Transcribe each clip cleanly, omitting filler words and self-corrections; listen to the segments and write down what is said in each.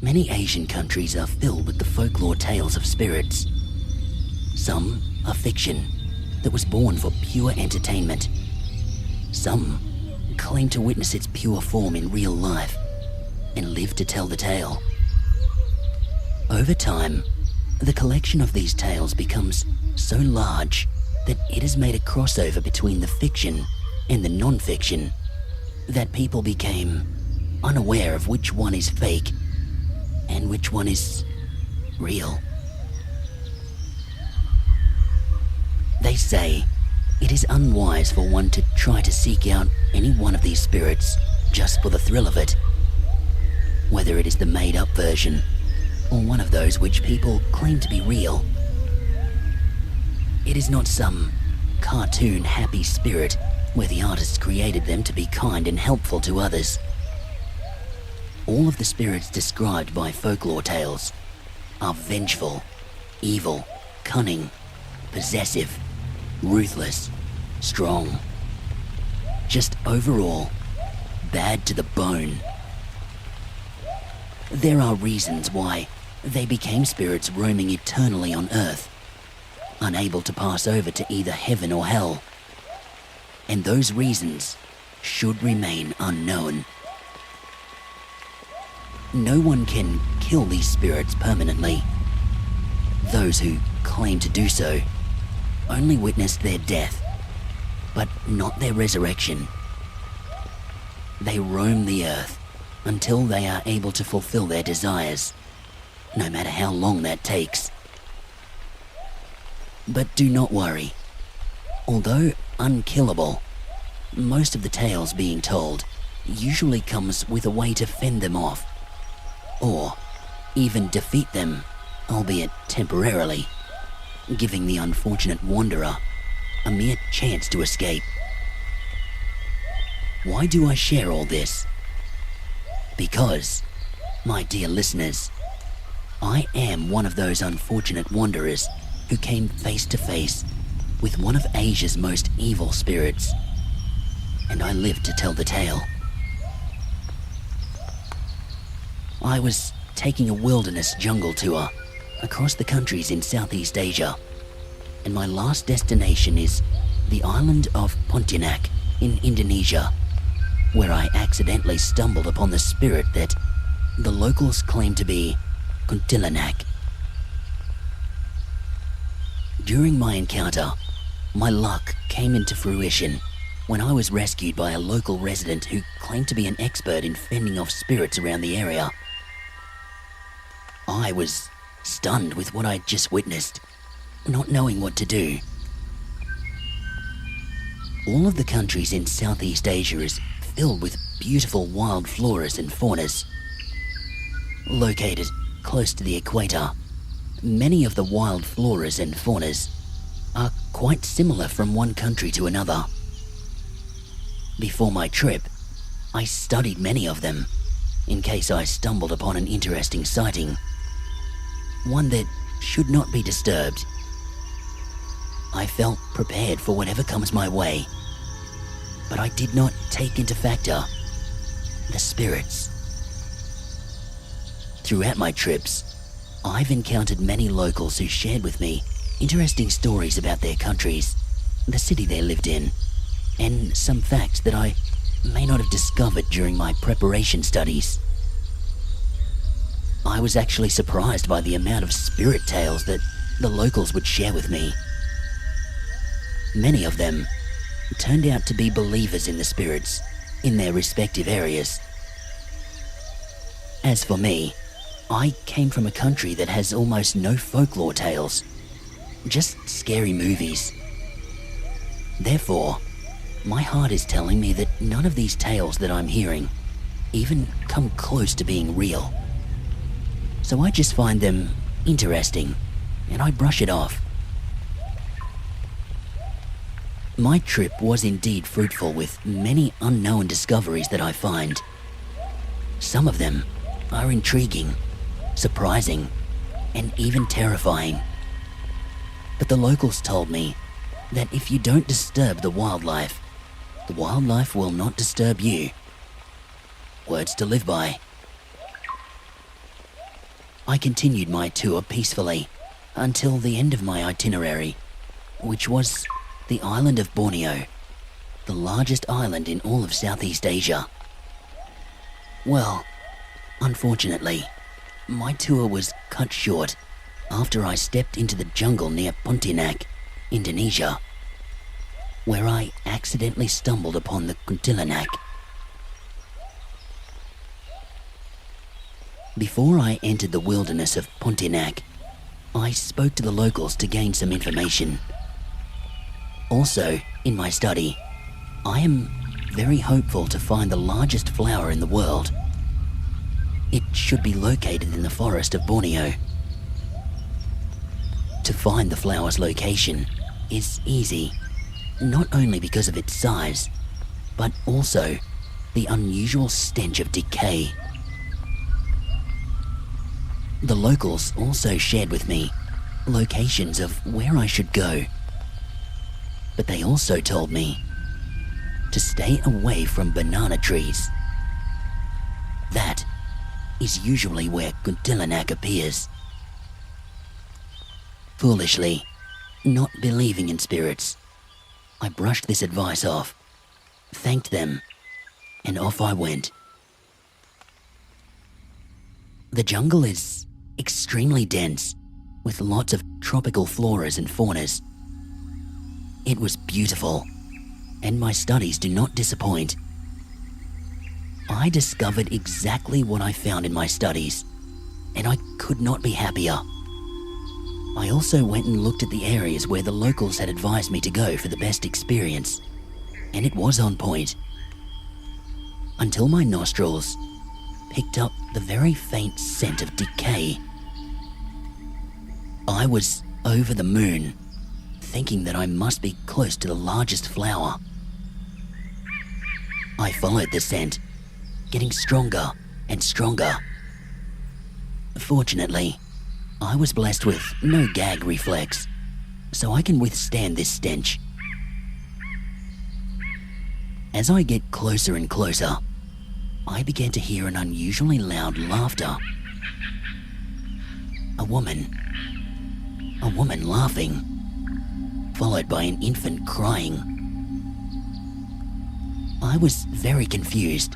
Many Asian countries are filled with the folklore tales of spirits. Some are fiction that was born for pure entertainment. Some claim to witness its pure form in real life and live to tell the tale. Over time, the collection of these tales becomes so large that it has made a crossover between the fiction and the non-fiction that people became unaware of which one is fake and which one is real. They say it is unwise for one to try to seek out any one of these spirits just for the thrill of it, whether it is the made-up version or one of those which people claim to be real. It is not some cartoon happy spirit where the artists created them to be kind and helpful to others. All of the spirits described by folklore tales are vengeful, evil, cunning, possessive, ruthless, strong. Just overall, bad to the bone. There are reasons why they became spirits roaming eternally on Earth, unable to pass over to either heaven or hell. And those reasons should remain unknown. No one can kill these spirits permanently. Those who claim to do so only witness their death, but not their resurrection. They roam the earth until they are able to fulfill their desires, no matter how long that takes. But do not worry. Although unkillable, most of the tales being told usually comes with a way to fend them off, or even defeat them, albeit temporarily, giving the unfortunate wanderer a mere chance to escape. Why do I share all this? Because, my dear listeners, I am one of those unfortunate wanderers who came face to face with one of Asia's most evil spirits, and I live to tell the tale. I was taking a wilderness jungle tour across the countries in Southeast Asia, and my last destination is the island of Pontianak in Indonesia, where I accidentally stumbled upon the spirit that the locals claim to be Kuntilanak. During my encounter, my luck came into fruition when I was rescued by a local resident who claimed to be an expert in fending off spirits around the area. I was stunned with what I'd just witnessed, not knowing what to do. All of the countries in Southeast Asia is filled with beautiful wild floras and faunas. Located close to the equator, many of the wild floras and faunas are quite similar from one country to another. Before my trip, I studied many of them, in case I stumbled upon an interesting sighting, one that should not be disturbed. I felt prepared for whatever comes my way, but I did not take into factor the spirits. Throughout my trips, I've encountered many locals who shared with me interesting stories about their countries, the city they lived in, and some facts that I may not have discovered during my preparation studies. I was actually surprised by the amount of spirit tales that the locals would share with me. Many of them turned out to be believers in the spirits in their respective areas. As for me, I came from a country that has almost no folklore tales, just scary movies. Therefore, my heart is telling me that none of these tales that I'm hearing even come close to being real. So I just find them interesting, and I brush it off. My trip was indeed fruitful with many unknown discoveries that I find. Some of them are intriguing, surprising, and even terrifying. But the locals told me that if you don't disturb the wildlife will not disturb you. Words to live by. I continued my tour peacefully until the end of my itinerary, which was the island of Borneo, the largest island in all of Southeast Asia. Well, unfortunately, my tour was cut short after I stepped into the jungle near Pontianak, Indonesia, where I accidentally stumbled upon the kuntilanak. Before I entered the wilderness of Pontianak, I spoke to the locals to gain some information. Also, in my study, I am very hopeful to find the largest flower in the world. It should be located in the forest of Borneo. To find the flower's location is easy, not only because of its size, but also the unusual stench of decay. The locals also shared with me locations of where I should go, but they also told me to stay away from banana trees. That is usually where kuntilanak appears. Foolishly, not believing in spirits, I brushed this advice off, thanked them, and off I went. The jungle is extremely dense, with lots of tropical floras and faunas. It was beautiful, and my studies do not disappoint. I discovered exactly what I found in my studies, and I could not be happier. I also went and looked at the areas where the locals had advised me to go for the best experience, and it was on point. Until my nostrils picked up the very faint scent of decay. I was over the moon, thinking that I must be close to the largest flower. I followed the scent, getting stronger and stronger. Fortunately, I was blessed with no gag reflex, so I can withstand this stench. As I get closer and closer, I began to hear an unusually loud laughter. A woman laughing, followed by an infant crying. I was very confused.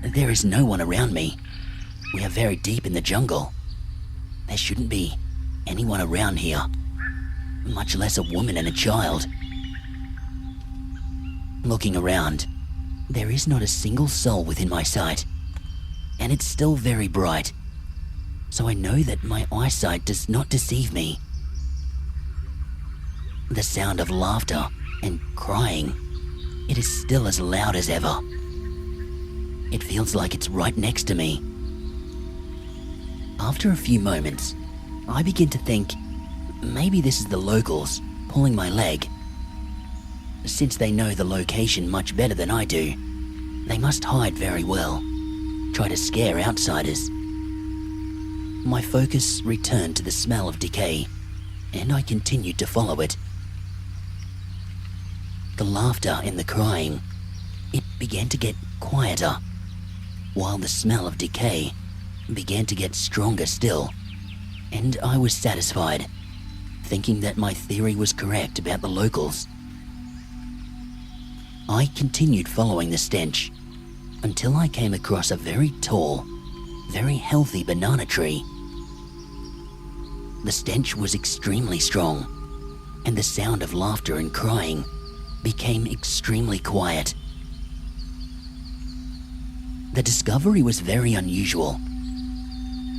There is no one around me. We are very deep in the jungle. There shouldn't be anyone around here, much less a woman and a child. Looking around, there is not a single soul within my sight, and it's still very bright, so I know that my eyesight does not deceive me. The sound of laughter and crying, it is still as loud as ever. It feels like it's right next to me. After a few moments, I begin to think maybe this is the locals pulling my leg. Since they know the location much better than I do, they must hide very well, try to scare outsiders. My focus returned to the smell of decay, and I continued to follow it. The laughter and the crying, it began to get quieter, while the smell of decay began to get stronger still, and I was satisfied, thinking that my theory was correct about the locals. I continued following the stench until I came across a very tall, very healthy banana tree. The stench was extremely strong, and the sound of laughter and crying became extremely quiet. The discovery was very unusual.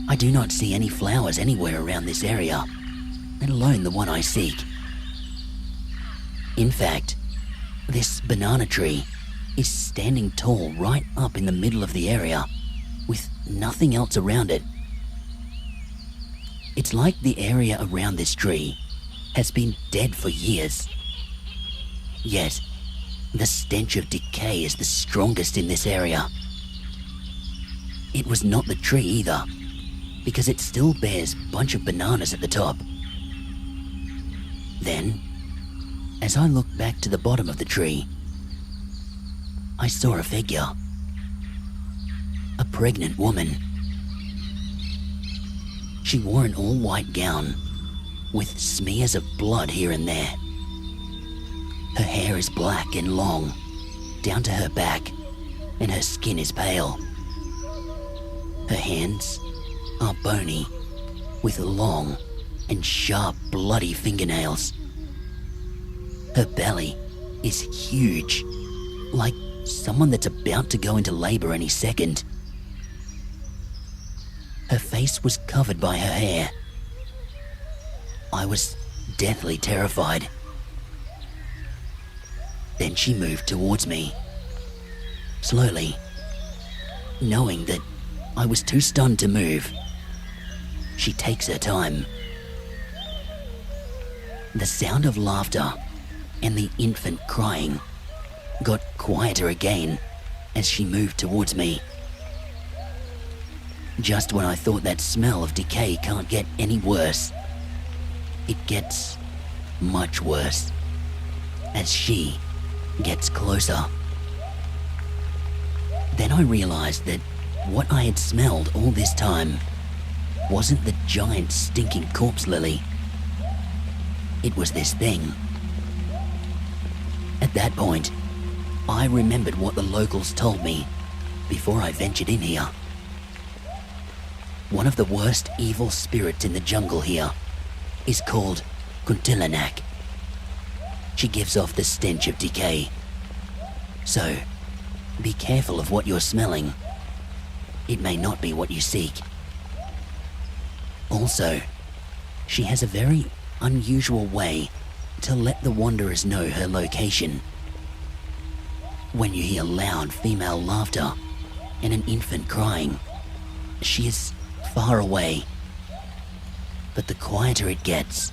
I do not see any flowers anywhere around this area, let alone the one I seek. In fact, this banana tree is standing tall right up in the middle of the area, with nothing else around it. It's like the area around this tree has been dead for years. Yet, the stench of decay is the strongest in this area. It was not the tree either, because it still bears a bunch of bananas at the top. Then, as I looked back to the bottom of the tree, I saw a figure. A pregnant woman. She wore an all-white gown with smears of blood here and there. Her hair is black and long, down to her back, and her skin is pale. Her hands are bony, with long and sharp bloody fingernails. Her belly is huge, like someone that's about to go into labor any second. Her face was covered by her hair. I was deathly terrified. Then she moved towards me, slowly, knowing that I was too stunned to move. She takes her time. The sound of laughter and the infant crying got quieter again as she moved towards me. Just when I thought that smell of decay can't get any worse, it gets much worse as she gets closer. Then I realized that what I had smelled all this time wasn't the giant stinking corpse lily. It was this thing. At that point, I remembered what the locals told me before I ventured in here. One of the worst evil spirits in the jungle here is called Kuntilanak. She gives off the stench of decay. So, be careful of what you're smelling. It may not be what you seek. Also, she has a very unusual way to let the wanderers know her location. When you hear loud female laughter and an infant crying, she is far away. But the quieter it gets,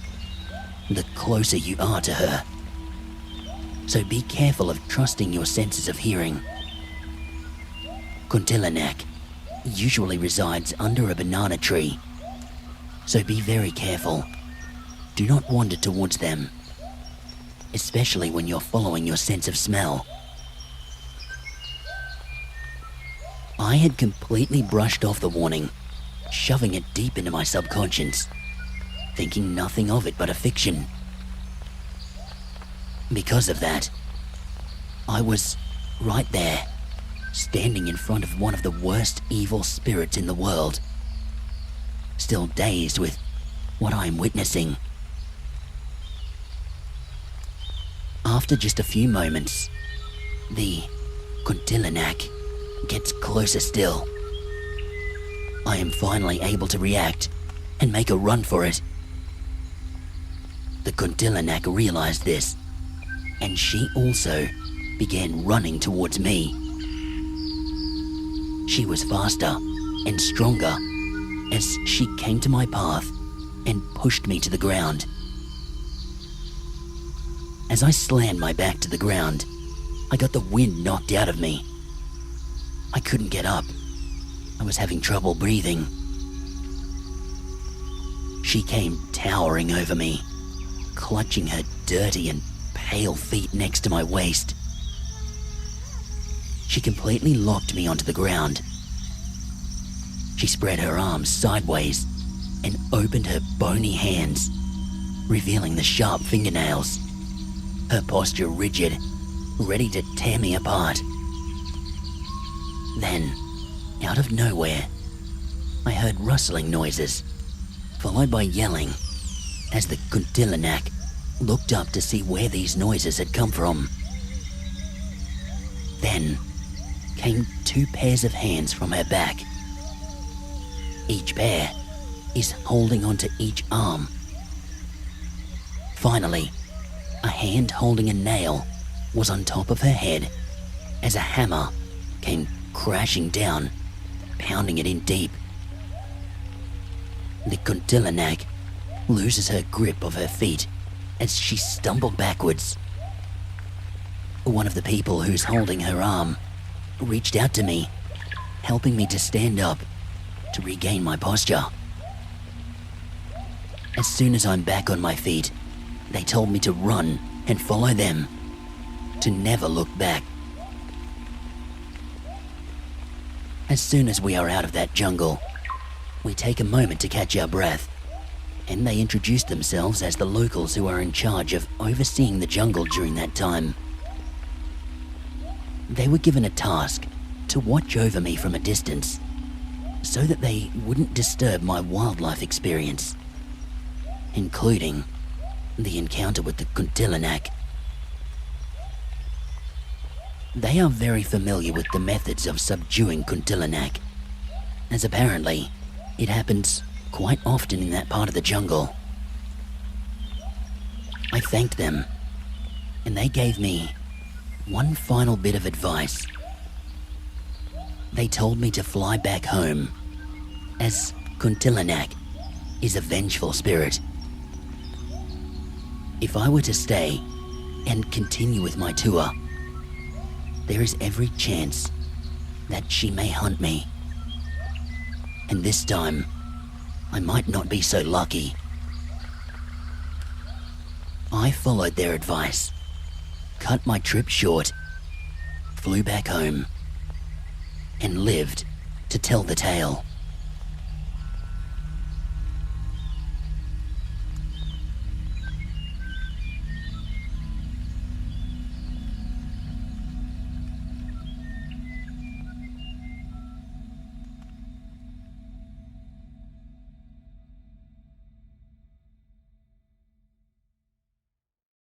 the closer you are to her. So be careful of trusting your senses of hearing. Kuntilanak usually resides under a banana tree, so be very careful. Do not wander towards them, especially when you're following your sense of smell. I had completely brushed off the warning, shoving it deep into my subconscious, thinking nothing of it but a fiction. Because of that, I was right there, standing in front of one of the worst evil spirits in the world, still dazed with what I'm witnessing. After just a few moments, the Kuntilanak gets closer still. I am finally able to react and make a run for it. The Kuntilanak realized this, and she also began running towards me. She was faster and stronger as she came to my path and pushed me to the ground. As I slammed my back to the ground, I got the wind knocked out of me. I couldn't get up. I was having trouble breathing. She came towering over me, clutching her dirty and pale feet next to my waist. She completely locked me onto the ground. She spread her arms sideways and opened her bony hands, revealing the sharp fingernails. Her posture rigid, ready to tear me apart. Then, out of nowhere, I heard rustling noises, followed by yelling, as the Kuntilanak looked up to see where these noises had come from. Then came two pairs of hands from her back. Each pair is holding onto each arm. Finally, a hand holding a nail was on top of her head as a hammer came crashing down, pounding it in deep. The Kuntilanak loses her grip of her feet as she stumbled backwards. One of the people who's holding her arm reached out to me, helping me to stand up to regain my posture. As soon as I'm back on my feet, they told me to run and follow them, to never look back. As soon as we are out of that jungle, We take a moment to catch our breath, and they introduce themselves as the locals who are in charge of overseeing the jungle during that time. They were given a task to watch over me from a distance so that they wouldn't disturb my wildlife experience, including the encounter with the kuntilanak. They are very familiar with the methods of subduing kuntilanak, as apparently it happens quite often in that part of the jungle. I thanked them, and they gave me one final bit of advice. They told me to fly back home, as kuntilanak is a vengeful spirit. If I were to stay and continue with my tour, there is every chance that she may hunt me. And this time, I might not be so lucky. I followed their advice, cut my trip short, flew back home, and lived to tell the tale.